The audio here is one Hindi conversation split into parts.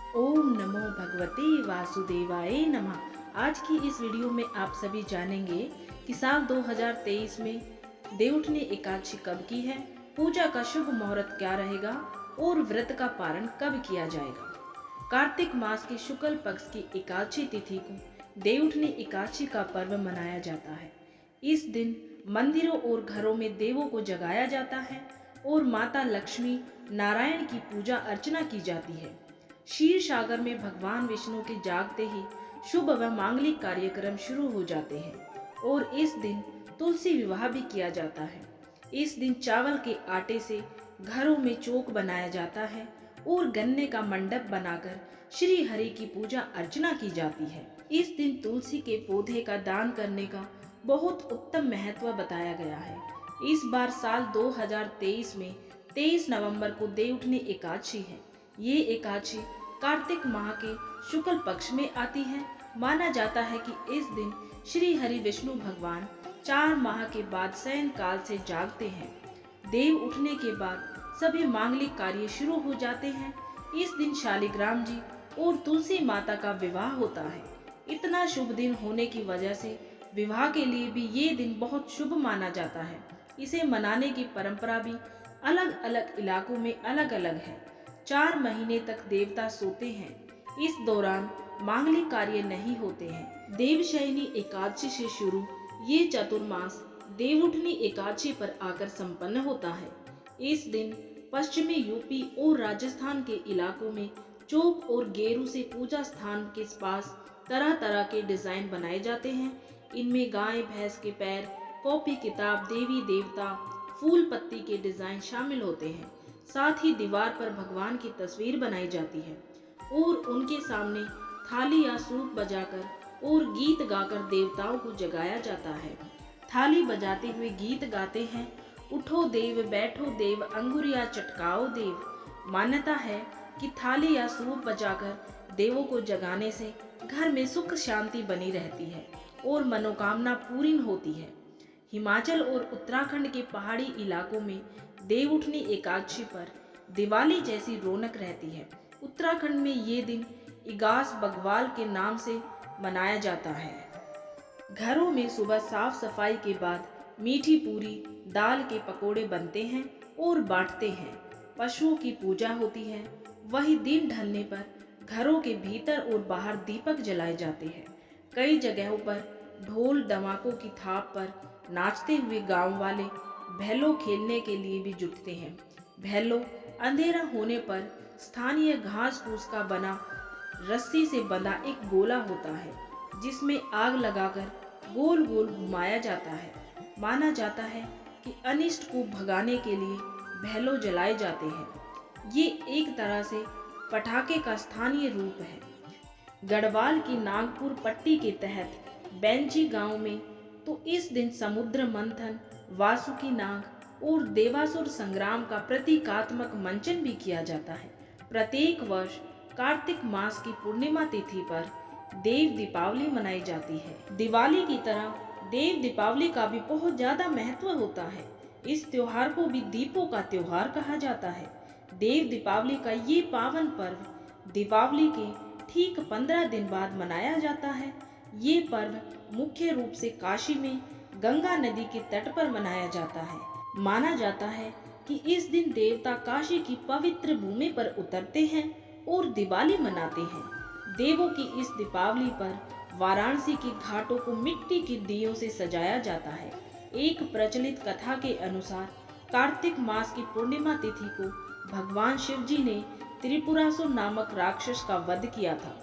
ओम नमो भगवते वासुदेवाय नमः। आज की इस वीडियो में आप सभी जानेंगे कि साल 2023 में देवउठनी एकादशी कब की है, पूजा का शुभ मुहूर्त क्या रहेगा और व्रत का पारण कब किया जाएगा। कार्तिक मास की शुक्ल पक्ष की एकादशी तिथि को देवउठनी एकादशी का पर्व मनाया जाता है। इस दिन मंदिरों और घरों में देवों को जगाया जाता है और माता लक्ष्मी नारायण की पूजा अर्चना की जाती है। क्षीर सागर में भगवान विष्णु के जागते ही शुभ व मांगलिक कार्यक्रम शुरू हो जाते हैं और इस दिन तुलसी विवाह भी किया जाता है। इस दिन चावल के आटे से घरों में चौक बनाया जाता है और गन्ने का मंडप बनाकर श्री हरि की पूजा अर्चना की जाती है। इस दिन तुलसी के पौधे का दान करने का बहुत उत्तम महत्व बताया गया है। इस बार साल 2023 में 23 नवंबर को देवउठनी एकादशी है। ये एकादशी कार्तिक माह के शुक्ल पक्ष में आती है। माना जाता है कि इस दिन श्री हरि विष्णु भगवान 4 माह के बाद शयन काल से जागते हैं। देव उठने के बाद सभी मांगलिक कार्य शुरू हो जाते हैं। इस दिन शालिग्राम जी और तुलसी माता का विवाह होता है। इतना शुभ दिन होने की वजह से विवाह के लिए भी ये दिन बहुत शुभ माना जाता है। इसे मनाने की परंपरा भी अलग अलग इलाकों में अलग अलग है। 4 महीने तक देवता सोते हैं। इस दौरान मांगलिक कार्य नहीं होते हैं। देवशयनी एकादशी से शुरू ये चतुर्मास देवउठनी एकादशी पर आकर संपन्न होता है। इस दिन पश्चिमी यूपी और राजस्थान के इलाकों में चौक और गेरू से पूजा स्थान के पास तरह तरह के डिजाइन बनाए जाते हैं। इनमें गाय भैंस के पैर, कॉपी किताब, देवी देवता, फूल पत्ती के डिजाइन शामिल होते हैं। साथ ही दीवार पर भगवान की तस्वीर बनाई जाती है और उनके सामने थाली या सूप बजाकर और गीत गाकर देवताओं को जगाया जाता है। थाली बजाते हुए गीत गाते हैं, उठो देव बैठो देव अंगुरिया चटकाओ देव। मान्यता है कि थाली या सूप बजाकर देवों को जगाने से घर में सुख शांति बनी रहती है और मनोकामना पूरी होती है। हिमाचल और उत्तराखंड के पहाड़ी इलाकों में देवउठनी एकादशी पर दिवाली जैसी रौनक रहती है। उत्तराखंड में ये दिन इगास बग्वाल के नाम से मनाया जाता है। घरों में सुबह साफ सफाई के बाद मीठी पूरी, दाल के पकोड़े बनते हैं और बांटते हैं। पशुओं की पूजा होती है। वही दिन ढलने पर घरों के भीतर और बाहर दीपक जलाए जाते हैं। कई जगहों पर ढोल धमाकों की थाप पर नाचते हुए गांव वाले भैलो खेलने के लिए भी जुटते हैं। भैलो अंधेरा होने पर स्थानीय घास फूस का बना रस्सी से बंधा एक गोला होता है जिसमें आग लगाकर गोल गोल घुमाया जाता है। माना जाता है कि अनिष्ट को भगाने के लिए भैलो जलाए जाते हैं। ये एक तरह से पटाखे का स्थानीय रूप है। गढ़वाल की नागपुर पट्टी के तहत बेंची गांव में तो इस दिन समुद्र मंथन, वासुकी नाग और देवासुर संग्राम का प्रतीकात्मक मंचन भी किया जाता है। प्रत्येक वर्ष कार्तिक मास की पूर्णिमा तिथि पर देव दीपावली मनाई जाती है। दिवाली की तरह देव दीपावली का भी बहुत ज्यादा महत्व होता है। इस त्योहार को भी दीपों का त्योहार कहा जाता है। देव दीपावली का ये पावन पर्व दीपावली के ठीक 15 दिन बाद मनाया जाता है। ये पर्व मुख्य रूप से काशी में गंगा नदी के तट पर मनाया जाता है। माना जाता है कि इस दिन देवता काशी की पवित्र भूमि पर उतरते हैं और दिवाली मनाते हैं। देवों की इस दीपावली पर वाराणसी के घाटों को मिट्टी के दियों से सजाया जाता है। एक प्रचलित कथा के अनुसार कार्तिक मास की पूर्णिमा तिथि को भगवान शिव जी ने त्रिपुरासुर नामक राक्षस का वध किया था।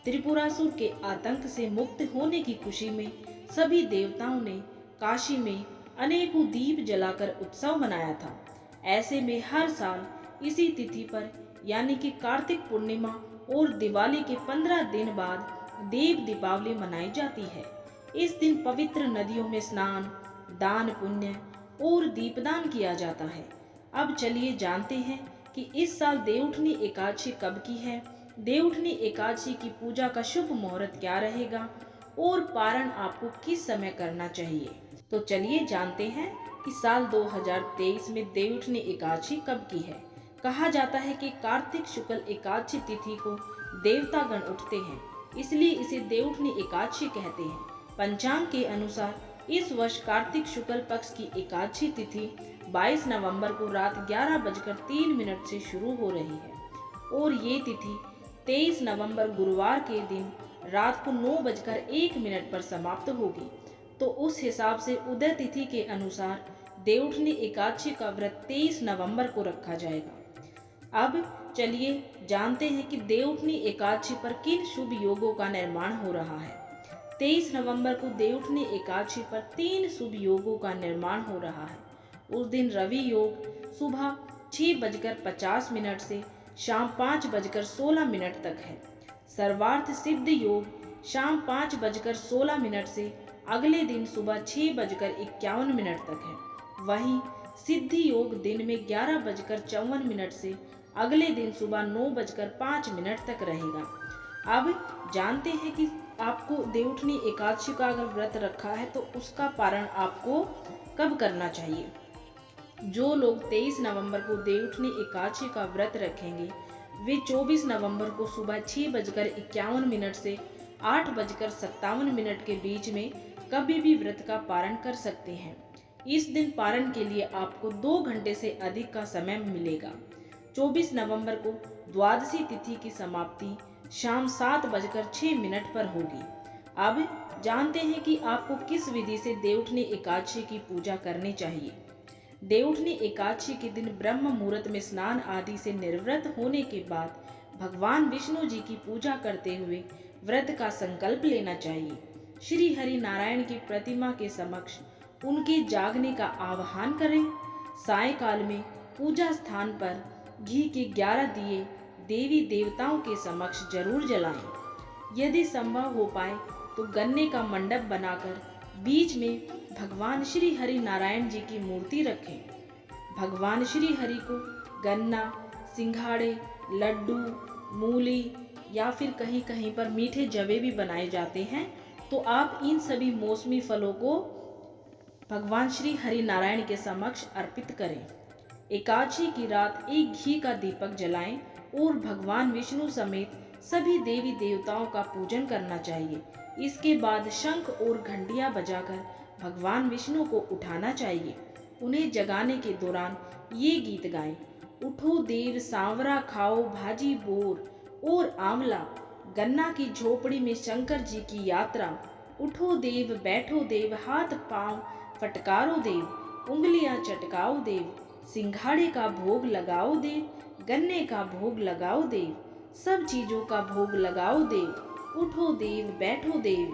त्रिपुरासुर के आतंक से मुक्त होने की खुशी में सभी देवताओं ने काशी में अनेकों दीप जलाकर उत्सव मनाया था। ऐसे में हर साल इसी तिथि पर यानी कि कार्तिक पूर्णिमा और दिवाली के 15 दिन बाद देव दीपावली मनाई जाती है। इस दिन पवित्र नदियों में स्नान, दान पुण्य और दीपदान किया जाता है। अब चलिए जानते हैं कि इस साल देवउठनी एकादशी कब की है, देवउठनी एकादशी की पूजा का शुभ मुहूर्त क्या रहेगा और पारण आपको किस समय करना चाहिए। तो चलिए जानते हैं कि साल 2023 में देवउठनी एकादशी कब की है। कहा जाता है कि कार्तिक शुक्ल एकादशी तिथि को देवतागण उठते हैं, इसलिए इसे देवउठनी एकादशी कहते हैं। पंचांग के अनुसार इस वर्ष कार्तिक शुक्ल पक्ष की एकादशी तिथि 22 नवंबर को रात 11:03 से शुरू हो रही है और ये तिथि 23 नवंबर गुरुवार के दिन रात को 9:01 पर समाप्त होगी। तो उस हिसाब से उदय तिथि के अनुसार देवउठनी एकादशी का व्रत 23 नवंबर को रखा जाएगा। अब चलिए जानते हैं कि देवउठनी एकादशी पर किन शुभ योगों का निर्माण हो रहा है। 23 नवंबर को देवउठनी एकादशी पर 3 शुभ योगों का निर्माण हो रहा है। उस दिन रवि योग सुबह 6:50 से शाम 5:16 तक है। सर्वार्थ सिद्ध योग शाम 5:16 से अगले दिन सुबह 6:51 तक है। वहीं सिद्धि योग दिन में 11:54 से अगले दिन सुबह 9:05 तक रहेगा। अब जानते हैं कि आपको देवउठनी एकादशी का अगर व्रत रखा है तो उसका पारण आपको कब करना चाहिए। जो लोग 23 नवंबर को देवउठनी एकादशी का व्रत रखेंगे वे 24 नवंबर को सुबह 6:51 से 8:57 के बीच में कभी भी व्रत का पारण कर सकते हैं। इस दिन पारण के लिए आपको 2 घंटे से अधिक का समय मिलेगा। 24 नवंबर को द्वादशी तिथि की समाप्ति शाम 7:06 पर होगी। अब जानते हैं कि आपको किस विधि से देवउठनी एकादशी की पूजा करनी चाहिए। देवउठनी एकादशी के दिन ब्रह्म मुहूर्त में स्नान आदि से निर्वृत होने के बाद भगवान विष्णु जी की पूजा करते हुए व्रत का संकल्प लेना चाहिए। श्री हरि नारायण की प्रतिमा के समक्ष उनके जागने का आह्वान करें। सायंकाल में पूजा स्थान पर घी के 11 दिए देवी देवताओं के समक्ष जरूर जलाएं। यदि संभव हो पाए तो गन्ने का मंडप बनाकर बीच में भगवान श्री हरि नारायण जी की मूर्ति रखें। भगवान श्री हरि को गन्ना, सिंघाड़े, लड्डू, मूली या फिर कहीं कहीं पर मीठे जवे भी बनाए जाते हैं, तो आप इन सभी मौसमी फलों को भगवान श्री हरि नारायण के समक्ष अर्पित करें। एकादशी की रात एक घी का दीपक जलाएं और भगवान विष्णु समेत सभी देवी देवताओं का पूजन करना चाहिए। इसके बाद शंख और घंटियां बजाकर भगवान विष्णु को उठाना चाहिए। उन्हें जगाने के दौरान ये गीत गाएं। उठो देव सांवरा खाओ भाजी बोर और आंवला, गन्ना की झोपड़ी में शंकर जी की यात्रा। उठो देव बैठो देव हाथ पांव फटकारो देव, उंगलियां चटकाओ देव, सिंघाड़े का भोग लगाओ देव, गन्ने का भोग लगाओ देव, सब चीजों का भोग लगाओ देव। उठो देव बैठो देव,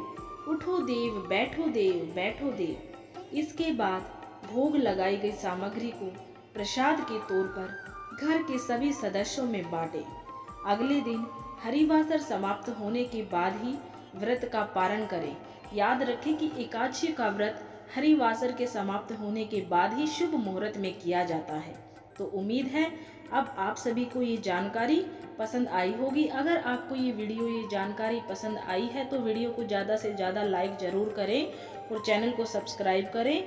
उठो देव बैठो देव, बैठो देव। इसके बाद भोग लगाई गई सामग्री को प्रसाद के तौर पर घर के सभी सदस्यों में बांटें। अगले दिन हरिवासर समाप्त होने के बाद ही व्रत का पारण करें। याद रखें कि एकादशी का व्रत हरिवासर के समाप्त होने के बाद ही शुभ मुहूर्त में किया जाता है। तो उम्मीद है अब आप सभी को ये जानकारी पसंद आई होगी। अगर आपको ये जानकारी पसंद आई है तो वीडियो को ज़्यादा से ज़्यादा लाइक ज़रूर करें और चैनल को सब्सक्राइब करें